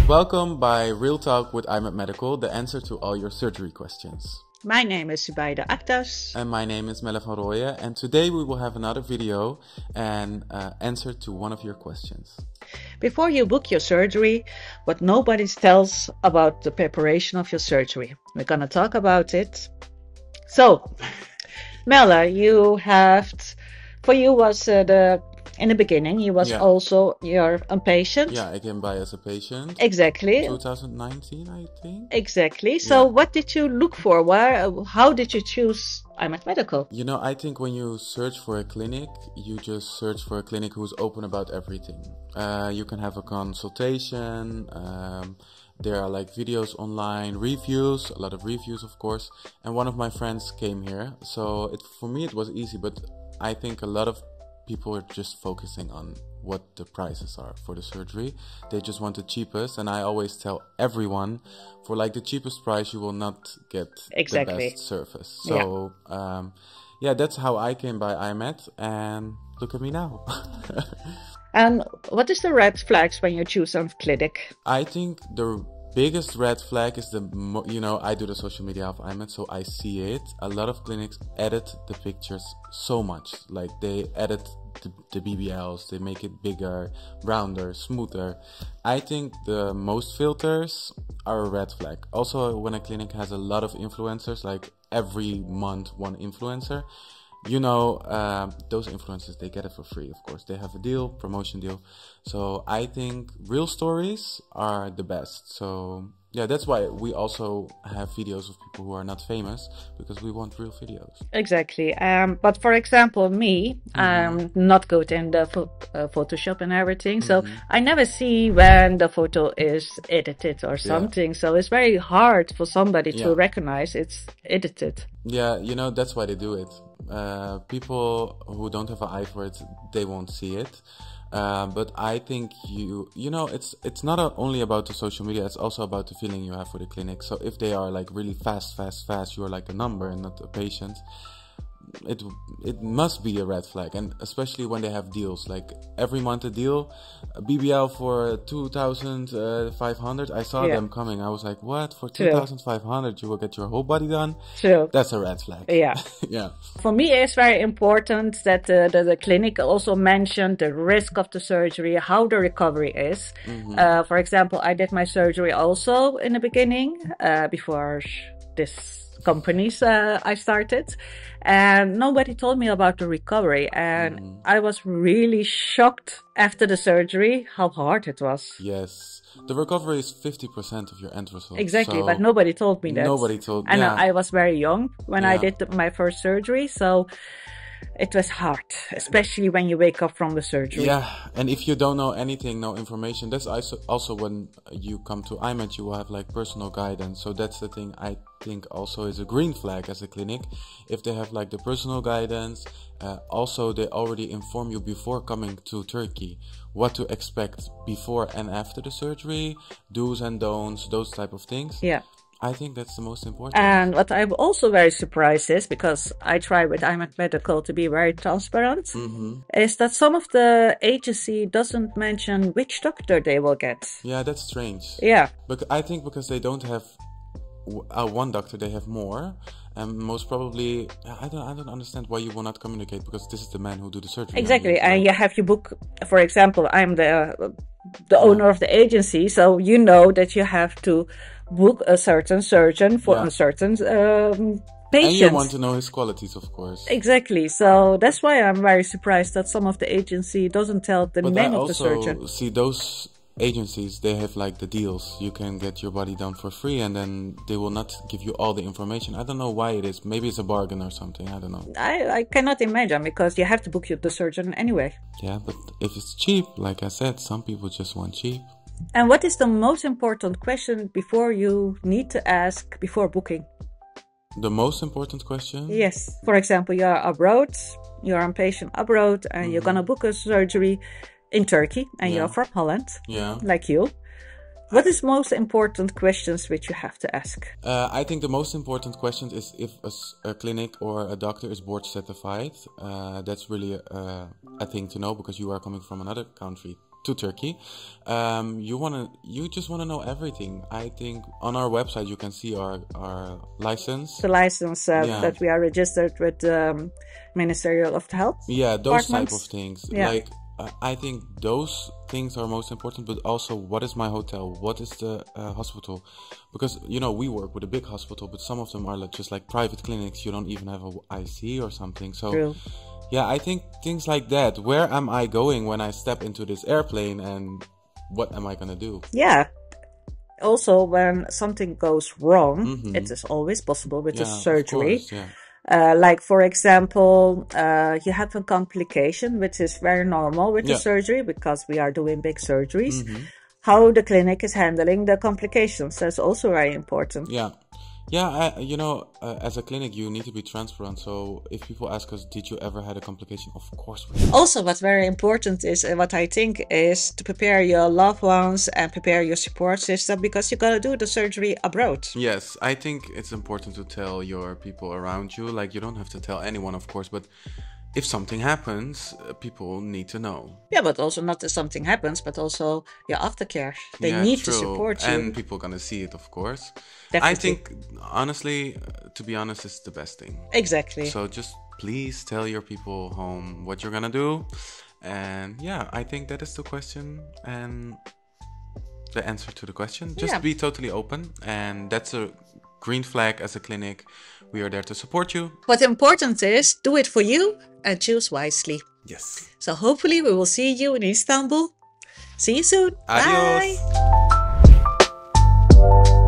Welcome by Real Talk with iMed Medical, the answer to all your surgery questions. My name is Zubeyde Akdaş. And my name is Melle van Rooijen, and today we will have another video and answer to one of your questions. Before you book your surgery, what nobody tells about the preparation of your surgery. We're going to talk about it. So, Melle, for you was in the beginning, you was also a patient. Yeah, I came by as a patient. Exactly. 2019, I think. Exactly. So what did you look for? How did you choose iMed Medical? You know, I think when you search for a clinic, you just search for a clinic who's open about everything. You can have a consultation. There are like videos online, reviews, a lot of reviews, of course. And one of my friends came here. So for me, it was easy, but I think a lot of people are just focusing on what the prices are for the surgery. They just want the cheapest, and I always tell everyone, for like the cheapest price you will not get the best service. So that's how I came by iMed, and look at me now. And what is the red flags when you choose a clinic? I think the biggest red flag is I do the social media of iMed, so I see it. A lot of clinics edit the pictures so much. Like they edit the BBLs, they make it bigger, rounder, smoother. I think the most filters are a red flag. Also, when a clinic has a lot of influencers, like every month one influencer, those influencers, they get it for free, of course. They have a deal, promotion deal. So I think real stories are the best. So yeah, that's why we also have videos of people who are not famous, because we want real videos. Exactly. But for example, me, I'm not good in the Photoshop and everything. So I never see when the photo is edited or something. So it's very hard for somebody to recognize it's edited. Yeah, that's why they do it. People who don't have an eye for it, they won't see it. But I think it's not only about the social media, it's also about the feeling you have for the clinic. So if they are like really fast, you're like a number and not a patient, it must be a red flag. And especially when they have deals, like every month a deal, a BBL for 2,500. I saw them coming. I was like, what? For 2,500 you will get your whole body done? True. That's a red flag. Yeah. Yeah. For me, it's very important that the clinic also mentioned the risk of the surgery, how the recovery is. For example, I did my surgery also in the beginning, before this companies I started, and nobody told me about the recovery, and I was really shocked after the surgery how hard it was. Yes, the recovery is 50% of your end result. Exactly, but nobody told me that. Nobody told me. And I was very young when I did my first surgery, so it was hard, especially when you wake up from the surgery. Yeah, and if you don't know anything, no information, that's also when you come to iMed, you will have like personal guidance. So that's the thing I think also is a green flag as a clinic. If they have like the personal guidance, also they already inform you before coming to Turkey what to expect before and after the surgery, do's and don'ts, those type of things. Yeah. I think that's the most important. And what I'm also very surprised is, because I try with iMed Medical to be very transparent, is that some of the agency doesn't mention which doctor they will get. Yeah, that's strange. Yeah. But I think because they don't have one doctor, they have more. And most probably, I don't understand why you will not communicate, because this is the man who do the surgery. Exactly. And you have your book, for example, I'm the owner of the agency, so you know that you have to book a certain surgeon for a certain patient. And you want to know his qualities, of course. Exactly. So that's why I'm very surprised that some of the agency doesn't tell the name of the surgeon. But I also see those agencies, they have like the deals. You can get your body done for free, and then they will not give you all the information. I don't know why it is. Maybe it's a bargain or something. I don't know. I cannot imagine, because you have to book the surgeon anyway. Yeah, but if it's cheap, like I said, some people just want cheap. And what is the most important question before you need to ask before booking? The most important question? Yes. For example, you are abroad, you're a patient abroad, and you're gonna book a surgery in Turkey, and you're from Holland, like you. What is most important questions which you have to ask? I think the most important question is if a clinic or a doctor is board certified. That's really a thing to know, because you are coming from another country to Turkey, you just wanna know everything. I think on our website you can see our license. The license that we are registered with Ministerial of Health. Yeah, those type of things. Yeah. Like I think those things are most important, but also what is my hotel, what is the hospital, because you know we work with a big hospital, but some of them are just like private clinics. You don't even have a IC or something. So True. yeah, I think things like that. Where am I going when I step into this airplane, and what am I gonna do? Yeah. Also, when something goes wrong, it is always possible with the surgery. Of course, yeah. Like, for example, you have a complication, which is very normal with the surgery because we are doing big surgeries. How the clinic is handling the complications, that's also very important. Yeah. You know, as a clinic, you need to be transparent. So if people ask us, did you ever had a complication? Of course we did. Also, what's very important is, what I think is to prepare your loved ones and prepare your support system, because you're gonna do the surgery abroad. Yes, I think it's important to tell your people around you. Like, you don't have to tell anyone, of course, but if something happens, people need to know. Yeah, but also not if something happens, but also your aftercare. They need to support you. And people gonna see it, of course. Definitely. I think, honestly, to be honest, it's the best thing. Exactly. So just please tell your people home what you're gonna do. And yeah, I think that is the question and the answer to the question. Just be totally open. And that's a green flag as a clinic. We are there to support you. What's important is do it for you and choose wisely. Yes. So hopefully we will see you in Istanbul. See you soon. Adios. Bye.